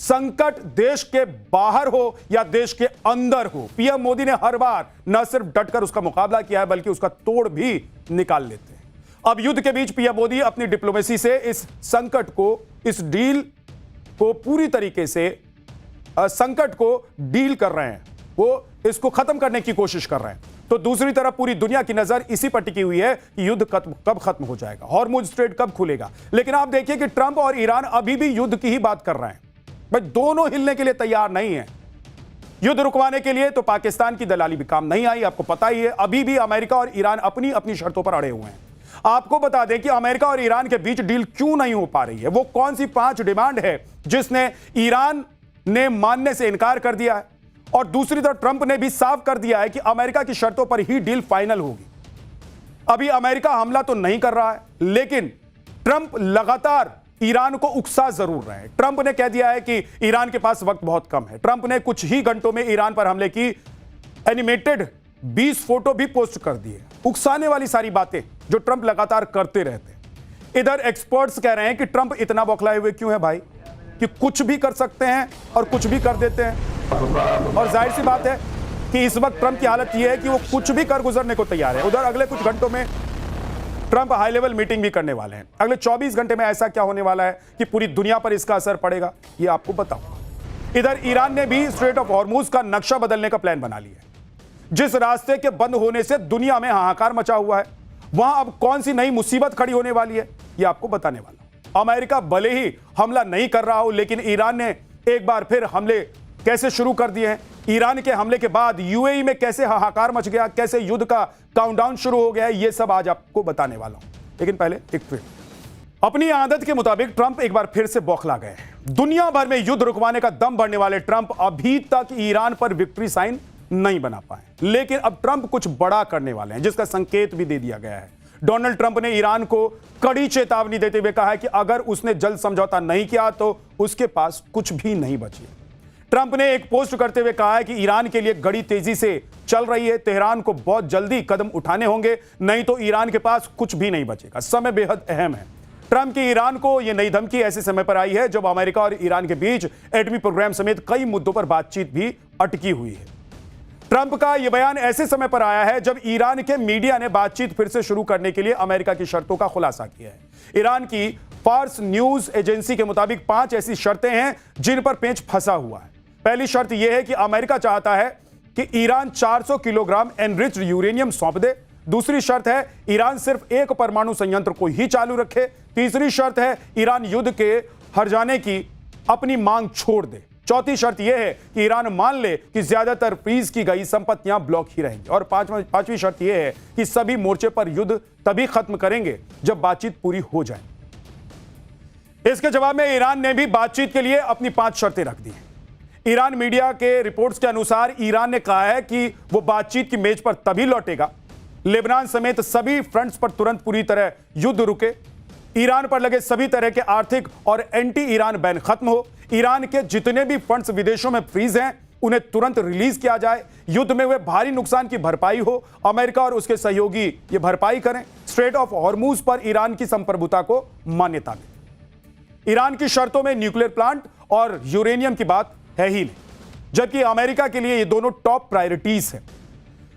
संकट देश के बाहर हो या देश के अंदर हो, पीएम मोदी ने हर बार न सिर्फ डटकर उसका मुकाबला किया है बल्कि उसका तोड़ भी निकाल लेते हैं। अब युद्ध के बीच पीएम मोदी अपनी डिप्लोमेसी से इस संकट को, इस डील को पूरी तरीके से संकट को डील कर रहे हैं, वो इसको खत्म करने की कोशिश कर रहे हैं। तो दूसरी तरफ पूरी दुनिया की नजर इसी पर टिकी हुई है कि युद्ध कब खत्म हो जाएगा, हॉर्मुज स्ट्रेट कब खुलेगा। लेकिन आप देखिए कि ट्रंप और ईरान अभी भी युद्ध की ही बात कर रहे हैं। भाई दोनों हिलने के लिए तैयार नहीं है। युद्ध रुकवाने के लिए तो पाकिस्तान की दलाली भी काम नहीं आई, आपको पता ही है। अभी भी अमेरिका और ईरान अपनी अपनी शर्तों पर अड़े हुए हैं। आपको बता दें कि अमेरिका और ईरान के बीच डील क्यों नहीं हो पा रही है, वो कौन सी 5 डिमांड है जिसने ईरान ने मानने से इनकार कर दिया है, और दूसरी तरफ ट्रंप ने भी साफ कर दिया है कि अमेरिका की शर्तों पर ही डील फाइनल होगी। अभी अमेरिका हमला तो नहीं कर रहा है, लेकिन ट्रंप लगातार ईरान को उकसा जरूर रहे हैं। ट्रंप ने कह दिया है कि ईरान के पास वक्त बहुत कम है। ट्रंप ने कुछ ही घंटों में ईरान पर हमले की एनिमेटेड 20 फोटो भी पोस्ट कर दिए। उकसाने वाली सारी बातें जो ट्रंप लगातार करते रहते हैं। इधर एक्सपर्ट्स कह रहे हैं कि ट्रंप इतना बौखलाए हुए क्यों है भाई, कि कुछ भी कर सकते हैं और कुछ भी कर देते हैं। और जाहिर सी बात है कि इस वक्त ट्रंप की हालत यह है कि वो कुछ भी कर गुजरने को तैयार है। उधर अगले कुछ घंटों में ट्रंप हाई लेवल मीटिंग भी करने वाले हैं। अगले 24 घंटे में ऐसा क्या होने वाला है कि पूरी दुनिया पर इसका असर पड़ेगा, ये आपको बताऊं। इधर ईरान ने भी स्ट्रेट ऑफ हॉर्मुज का नक्शा बदलने का प्लान बना लिया है। जिस रास्ते के बंद होने से दुनिया में हाहाकार मचा हुआ है, वहां अब कौन सी नई मुसीबत खड़ी होने वाली है, ये आपको बताने वाला। अमेरिका भले ही हमला नहीं कर रहा हो, लेकिन ईरान ने एक बार फिर हमले कैसे शुरू कर दिए हैं। ईरान के हमले के बाद यूएई में कैसे हाहाकार मच गया, कैसे युद्ध का काउंटडाउन शुरू हो गया है, ये सब आज आपको बताने वाला हूं। लेकिन पहले एक ट्वीट। अपनी आदत के मुताबिक ट्रंप एक बार फिर से बौखला गए। दुनिया भर में युद्ध रुकवाने का दम बढ़ने वाले ट्रंप अभी तक ईरान पर विक्ट्री साइन नहीं बना पाए, लेकिन अब ट्रंप कुछ बड़ा करने वाले हैं, जिसका संकेत भी दे दिया गया है। डोनाल्ड ट्रंप ने ईरान को कड़ी चेतावनी देते हुए कहा है कि अगर उसने जल्द समझौता नहीं किया तो उसके पास कुछ भी नहीं बची। ट्रंप ने एक पोस्ट करते हुए कहा है कि ईरान के लिए घड़ी तेजी से चल रही है, तेहरान को बहुत जल्दी कदम उठाने होंगे, नहीं तो ईरान के पास कुछ भी नहीं बचेगा। समय बेहद अहम है। ट्रंप की ईरान को यह नई धमकी ऐसे समय पर आई है जब अमेरिका और ईरान के बीच एटमी प्रोग्राम समेत कई मुद्दों पर बातचीत भी अटकी हुई है। ट्रंप का यह बयान ऐसे समय पर आया है जब ईरान के मीडिया ने बातचीत फिर से शुरू करने के लिए अमेरिका की शर्तों का खुलासा किया है। ईरान की फार्स न्यूज एजेंसी के मुताबिक 5 ऐसी शर्तें हैं जिन पर पेंच फंसा हुआ है। पहली शर्त यह है कि अमेरिका चाहता है कि ईरान 400 किलोग्राम एनरिच्ड यूरेनियम सौंप दे। दूसरी शर्त है ईरान सिर्फ एक परमाणु संयंत्र को ही चालू रखे। तीसरी शर्त है ईरान युद्ध के हार जाने की अपनी मांग छोड़ दे। चौथी शर्त यह है कि ईरान मान ले कि ज्यादातर फ्रीज की गई संपत्तियां ब्लॉक ही रहेंगी। और पांचवी शर्त यह है कि सभी मोर्चे पर युद्ध तभी खत्म करेंगे जब बातचीत पूरी हो जाए। इसके जवाब में ईरान ने भी बातचीत के लिए अपनी 5 शर्तें रख दी हैं। ईरान मीडिया के रिपोर्ट्स के अनुसार ईरान ने कहा है कि वो बातचीत की मेज पर तभी लौटेगा लेबनान समेत सभी फ्रंट्स पर तुरंत पूरी तरह युद्ध रुके, ईरान पर लगे सभी तरह के आर्थिक और एंटी ईरान बैन खत्म हो, ईरान के जितने भी फंड्स विदेशों में फ्रीज हैं उन्हें तुरंत रिलीज किया जाए, युद्ध में हुए भारी नुकसान की भरपाई हो, अमेरिका और उसके सहयोगी ये भरपाई करें, स्ट्रेट ऑफ हॉर्मुज पर ईरान की संप्रभुता को मान्यता दें। ईरान की शर्तों में न्यूक्लियर प्लांट और यूरेनियम की बात है ही नहीं, जबकि अमेरिका के लिए ये दोनों टॉप प्रायोरिटीज हैं।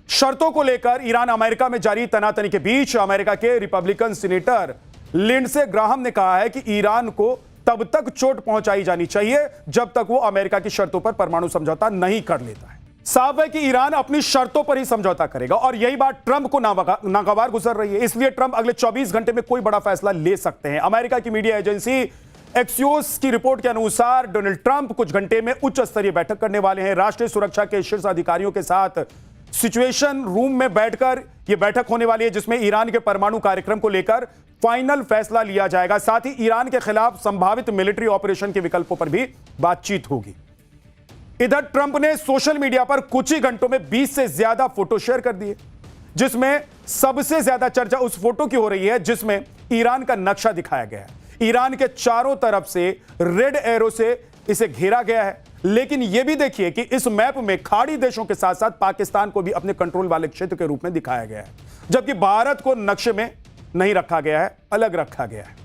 शर्तों को लेकर ईरान अमेरिका में जारी तनातनी के बीच अमेरिका के रिपब्लिकन सीनेटर लिंडसे ग्राहम ने कहा है कि ईरान को तब तक चोट पहुंचाई जानी चाहिए जब तक वो अमेरिका की शर्तों पर परमाणु समझौता नहीं कर लेता है। साफ है कि ईरान अपनी शर्तों पर ही समझौता करेगा और यही बात ट्रंप को नागवार गुजर रही है। इसलिए ट्रंप अगले 24 घंटे में कोई बड़ा फैसला ले सकते हैं। अमेरिका की मीडिया एजेंसी एक्सियोस की रिपोर्ट के अनुसार डोनाल्ड ट्रंप कुछ घंटे में उच्च स्तरीय बैठक करने वाले हैं। राष्ट्रीय सुरक्षा के शीर्ष अधिकारियों के साथ सिचुएशन रूम में बैठकर यह बैठक होने वाली है, जिसमें ईरान के परमाणु कार्यक्रम को लेकर फाइनल फैसला लिया जाएगा। साथ ही ईरान के खिलाफ संभावित मिलिट्री ऑपरेशन के विकल्पों पर भी बातचीत होगी। इधर ट्रंप ने सोशल मीडिया पर कुछ ही घंटों में 20 से ज्यादा फोटो शेयर कर दिए, जिसमें सबसे ज्यादा चर्चा उस फोटो की हो रही है जिसमें ईरान का नक्शा दिखाया गया है। ईरान के चारों तरफ से रेड एरो से इसे घेरा गया है, लेकिन यह भी देखिए कि इस मैप में खाड़ी देशों के साथ साथ पाकिस्तान को भी अपने कंट्रोल वाले क्षेत्र के रूप में दिखाया गया है, जबकि भारत को नक्शे में नहीं रखा गया है, अलग रखा गया है।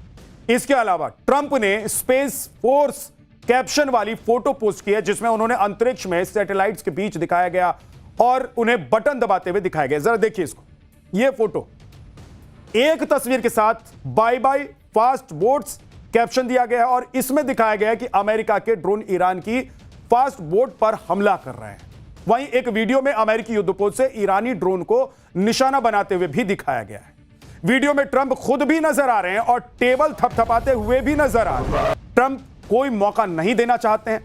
इसके अलावा ट्रंप ने स्पेस फोर्स कैप्शन वाली फोटो पोस्ट की है जिसमें उन्होंने अंतरिक्ष में सैटेलाइट्स के बीच दिखाया गया और उन्हें बटन दबाते हुए दिखाया गया। जरा देखिए इसको, यह फोटो एक तस्वीर के साथ bye bye fast boats caption दिया गया है और इसमें दिखाया गया है कि अमेरिका के ड्रोन ईरान की फास्ट बोट पर हमला कर रहे हैं। वहीं एक वीडियो में अमेरिकी युद्धपोत से ईरानी ड्रोन को निशाना बनाते हुए भी दिखाया गया है। वीडियो में ट्रंप खुद भी नजर आ रहे हैं और टेबल थपथपाते हुए भी नजर आ रहे हैं। ट्रंप कोई मौका नहीं देना चाहते हैं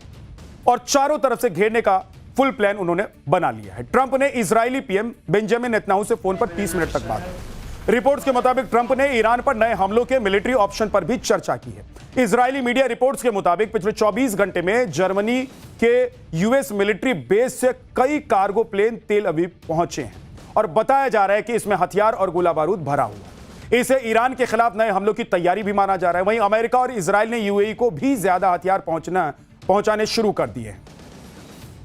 और चारों तरफ से घेरने का फुल प्लान उन्होंने बना लिया है। ट्रंप ने इजरायली पीएम बेंजामिन नेतन्याहू से फोन पर 30 मिनट तक बात की। रिपोर्ट्स के मुताबिक ट्रंप ने ईरान पर नए हमलों के मिलिट्री ऑप्शन पर भी चर्चा की है। इजरायली मीडिया रिपोर्ट्स के मुताबिक पिछले 24 घंटे में जर्मनी के यूएस मिलिट्री बेस से कई कार्गो प्लेन तेल अवीव पहुंचे हैं और बताया जा रहा है कि इसमें हथियार और गोला बारूद भरा हुआ है। इसे ईरान के खिलाफ नए हमलों की तैयारी भी माना जा रहा है। वहीं अमेरिका और इजरायल ने यूएई को भी ज्यादा हथियार पहुंचाने शुरू कर दिए हैं।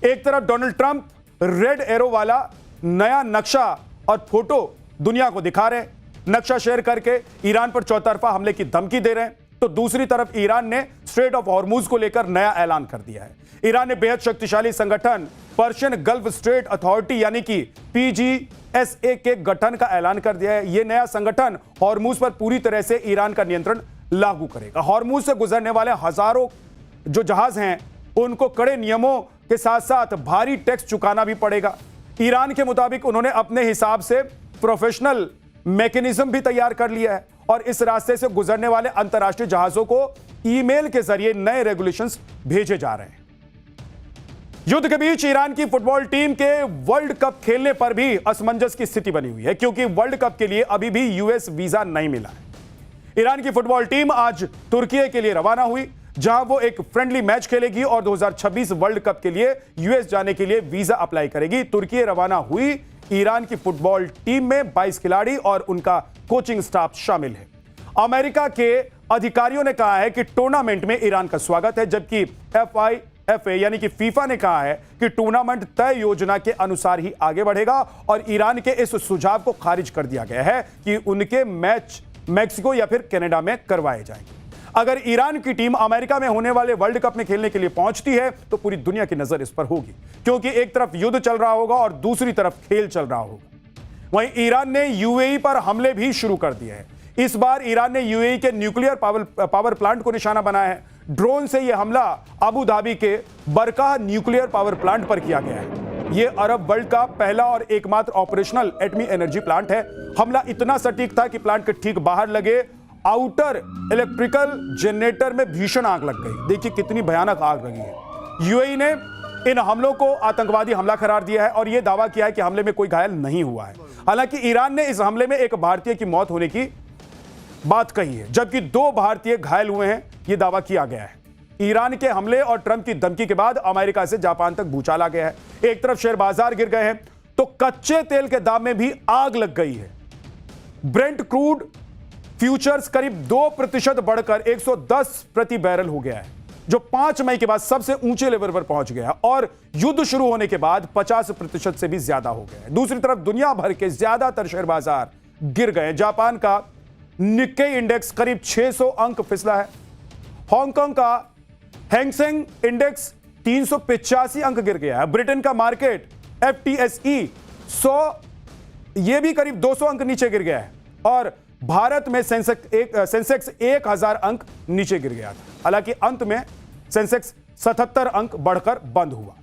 एक तरफ डोनाल्ड ट्रंप रेड एरो वाला नया नक्शा और फोटो दुनिया को दिखा रहे हैं, नक्शा शेयर करके ईरान पर चौतरफा हमले की धमकी दे रहे हैं, तो दूसरी तरफ ईरान ने स्ट्रेट ऑफ हॉर्मुज को लेकर नया ऐलान कर दिया है। ईरान ने बेहद शक्तिशाली संगठन पर्शियन गल्फ स्ट्रेट अथॉरिटी यानी कि PGSA के गठन का ऐलान कर दिया है। यह नया संगठन हॉर्मुज पर पूरी तरह से ईरान का नियंत्रण लागू करेगा। हॉर्मुज से गुजरने वाले हजारों जो जहाज हैं उनको कड़े नियमों के साथ साथ भारी टैक्स चुकाना भी पड़ेगा। ईरान के मुताबिक उन्होंने अपने हिसाब से प्रोफेशनल मैकेनिज्म भी तैयार कर लिया है और इस रास्ते से गुजरने वाले अंतरराष्ट्रीय जहाजों को ईमेल के जरिए नए रेगुलेशंस भेजे जा रहे हैं। युद्ध के बीच ईरान की फुटबॉल टीम के वर्ल्ड कप खेलने पर भी असमंजस की स्थिति बनी हुई है क्योंकि वर्ल्ड कप के लिए अभी भी यूएस वीजा नहीं मिला है। ईरान की फुटबॉल टीम आज तुर्की के लिए रवाना हुई जहां वो एक फ्रेंडली मैच खेलेगी और 2026 वर्ल्ड कप के लिए यूएस जाने के लिए वीजा अप्लाई करेगी। तुर्की रवाना हुई ईरान की फुटबॉल टीम में 22 खिलाड़ी और उनका कोचिंग स्टाफ शामिल है। अमेरिका के अधिकारियों ने कहा है कि टूर्नामेंट में ईरान का स्वागत है, जबकि FIFA यानी कि फीफा ने कहा है कि टूर्नामेंट तय योजना के अनुसार ही आगे बढ़ेगा और ईरान के इस सुझाव को खारिज कर दिया गया है कि उनके मैच मैक्सिको या फिर कनाडा में करवाए जाएंगे। अगर ईरान की टीम अमेरिका में होने वाले वर्ल्ड कप में खेलने के लिए पहुंचती है तो पूरी दुनिया की नजर इस पर होगी क्योंकि एक तरफ युद्ध चल रहा होगा और दूसरी तरफ खेल चल रहा होगा। वहीं ईरान ने यूएई पर हमले भी शुरू कर दिए हैं। इस बार ईरान ने यूएई के न्यूक्लियर पावर प्लांट को निशाना बनाया है। ड्रोन से यह हमला अबू धाबी के बरकाह न्यूक्लियर पावर प्लांट पर किया गया है। यह अरब वर्ल्ड का पहला और एकमात्र ऑपरेशनल एटमी एनर्जी प्लांट है। हमला इतना सटीक था कि प्लांट के ठीक बाहर लगे आउटर इलेक्ट्रिकल जनरेटर में भीषण आग लग गई। देखिए कितनी भयानक आग लगी है। यूएई ने इन हमलों को आतंकवादी हमला करार दिया है और यह दावा किया है कि हमले में कोई घायल नहीं हुआ है। हालांकि ईरान ने इस हमले में एक भारतीय की मौत होने की बात कही है, जबकि 2 भारतीय घायल हुए हैं, यह दावा किया गया है। ईरान के हमले और ट्रंप की धमकी के बाद अमेरिका से जापान तक भूचाल आ गया है। एक तरफ शेयर बाजार गिर गए हैं तो कच्चे तेल के दाम में भी आग लग गई है। ब्रेंट क्रूड फ्यूचर्स करीब 2% बढ़कर 110 प्रति बैरल हो गया है, जो 5 मई के बाद सबसे ऊंचे लेवल पर पहुंच गया और युद्ध शुरू होने के बाद 50% से भी ज्यादा हो गया है। दूसरी तरफ दुनिया भर के ज्यादातर शेयर बाजार गिर गए। जापान का निक्केई इंडेक्स करीब 600 अंक फिसला है। हांगकांग का हैंगसेंग इंडेक्स 385 अंक गिर गया है। ब्रिटेन का मार्केट FTSE 100 यह भी करीब 200 अंक नीचे गिर गया है और भारत में सेंसेक्स 1000 अंक नीचे गिर गया था। हालांकि अंत में सेंसेक्स 77 अंक बढ़कर बंद हुआ।